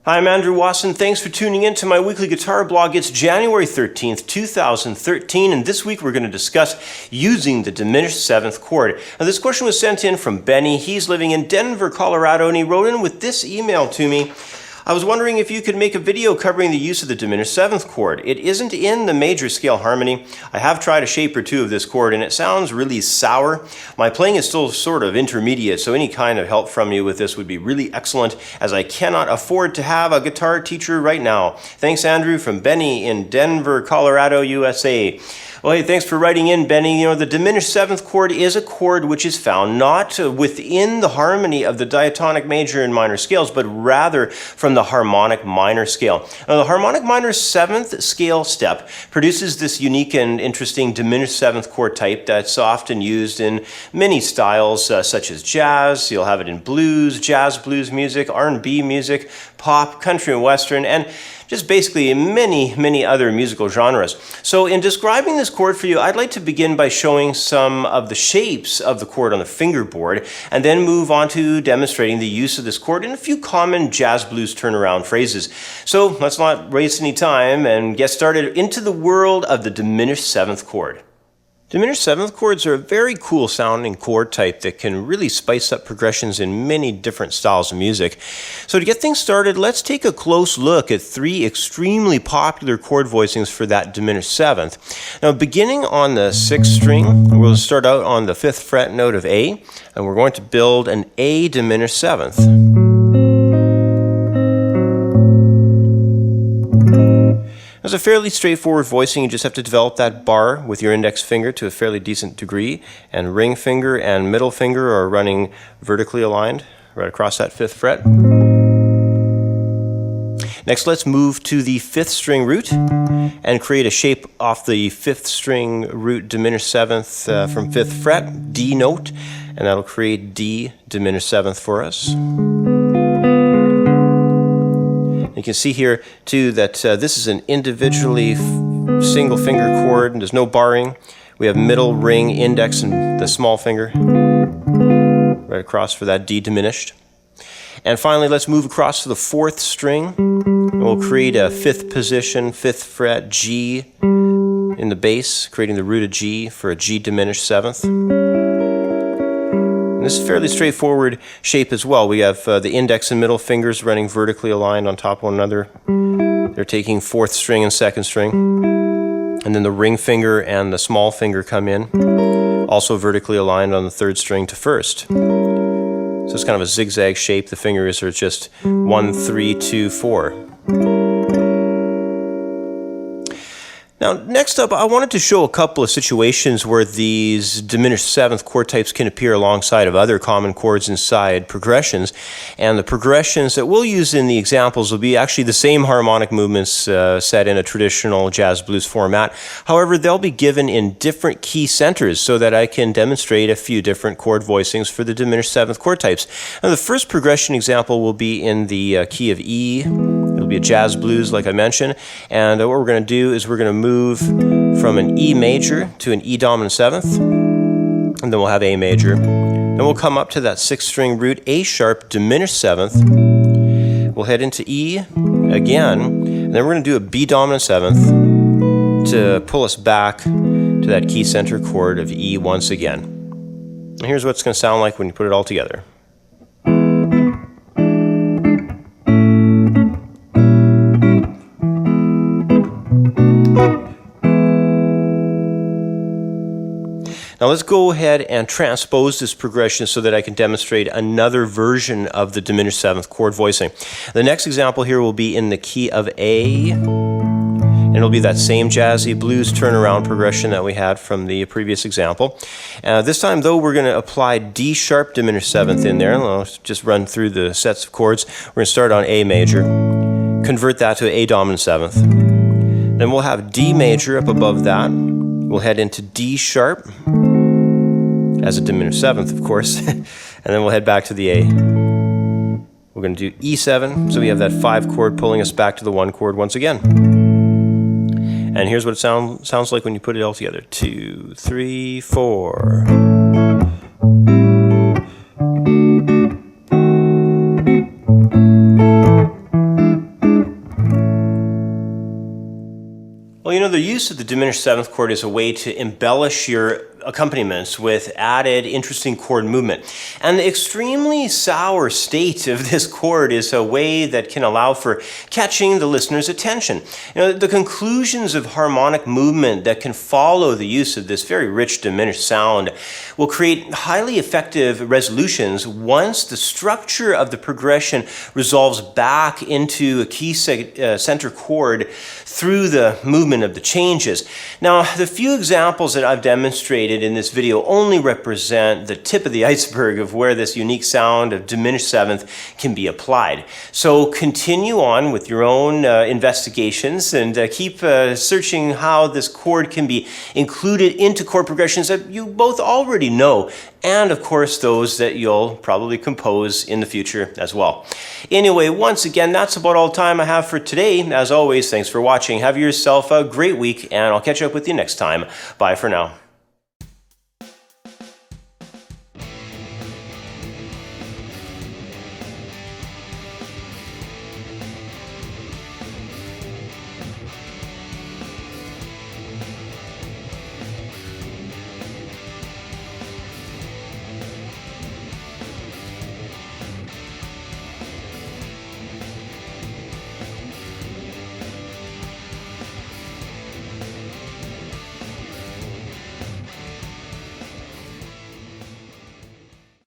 Hi, I'm Andrew Wasson. Thanks for tuning in to my weekly guitar blog. It's January 13th, 2013, and this week we're going to discuss using the diminished seventh chord. Now, this question was sent in from Benny. He's living in Denver, Colorado, and he wrote in with this email to me. I was wondering if you could make a video covering the use of the diminished seventh chord. It isn't in the major scale harmony. I have tried a shape or two of this chord and it sounds really sour. My playing is still sort of intermediate, so any kind of help from you with this would be really excellent, as I cannot afford to have a guitar teacher right now. Thanks, Andrew, from Benny in Denver, Colorado, USA. Well, hey, thanks for writing in, Benny. You know, the diminished seventh chord is a chord which is found not within the harmony of the diatonic major and minor scales, but rather from the harmonic minor scale. Now, the harmonic minor seventh scale step produces this unique and interesting diminished seventh chord type that's often used in many styles, such as jazz. You'll have it in blues, jazz blues music, R&B music, pop, country and western, and just basically many other musical genres. So in describing this chord for you, I'd like to begin by showing some of the shapes of the chord on the fingerboard, and then move on to demonstrating the use of this chord in a few common jazz blues turnaround phrases. So let's not waste any time and get started into the world of the diminished seventh chord. Diminished seventh chords are a very cool sounding chord type that can really spice up progressions in many different styles of music. So to get things started, let's take a close look at three extremely popular chord voicings for that diminished seventh. Now, beginning on the sixth string, we'll start out on the fifth fret note of A, and we're going to build an A diminished seventh. It's a fairly straightforward voicing. You just have to develop that bar with your index finger to a fairly decent degree, and ring finger and middle finger are running vertically aligned right across that fifth fret. Next, let's move to the fifth string root and create a shape off the fifth string root diminished seventh from fifth fret, D note, and that'll create D diminished seventh for us. You can see here too that this is an individually single finger chord, and there's no barring. We have middle, ring, index, and the small finger right across for that D diminished. And finally, let's move across to the fourth string, and we'll create a fifth position, fifth fret, G in the bass, creating the root of G for a G diminished seventh. This is a fairly straightforward shape as well. We have the index and middle fingers running vertically aligned on top of one another. They're taking fourth string and second string. And then the ring finger and the small finger come in, also vertically aligned on the third string to first. So it's kind of a zigzag shape. The fingers are just 1, 3, 2, 4. Now, next up, I wanted to show a couple of situations where these diminished seventh chord types can appear alongside of other common chords inside progressions. And the progressions that we'll use in the examples will be actually the same harmonic movements set in a traditional jazz blues format. However, they'll be given in different key centers so that I can demonstrate a few different chord voicings for the diminished seventh chord types. Now, the first progression example will be in the key of E. It'll be a jazz blues, like I mentioned, and what we're going to do is we're going to move from an E major to an E dominant seventh, and then we'll have A major. Then we'll come up to that sixth string root, A sharp diminished seventh. We'll head into E again, and then we're going to do a B dominant seventh to pull us back to that key center chord of E once again. And here's what it's going to sound like when you put it all together. Now let's go ahead and transpose this progression so that I can demonstrate another version of the diminished seventh chord voicing. The next example here will be in the key of A, and it'll be that same jazzy blues turnaround progression that we had from the previous example. This time though, we're going to apply D sharp diminished seventh in there. I'll just run through the sets of chords. We're going to start on A major, convert that to A dominant seventh. Then we'll have D major up above that. We'll head into D sharp as a diminished seventh, of course, and then we'll head back to the A. We're going to do E7, so we have that 5 chord pulling us back to the 1 chord once again. And here's what it sounds like when you put it all together. 2, 3, 4. the use of the diminished seventh chord is a way to embellish your accompaniments with added interesting chord movement. And the extremely sour state of this chord is a way that can allow for catching the listener's attention. The conclusions of harmonic movement that can follow the use of this very rich diminished sound will create highly effective resolutions once the structure of the progression resolves back into a key center chord through the movement of the changes. Now, the few examples that I've demonstrated in this video only represent the tip of the iceberg of where this unique sound of diminished seventh can be applied. So continue on with your own investigations and keep searching how this chord can be included into chord progressions that you both already know, and of course those that you'll probably compose in the future as well. Anyway, once again, that's about all time I have for today. As always, thanks for watching. Have yourself a great week, and I'll catch up with you next time. Bye for now.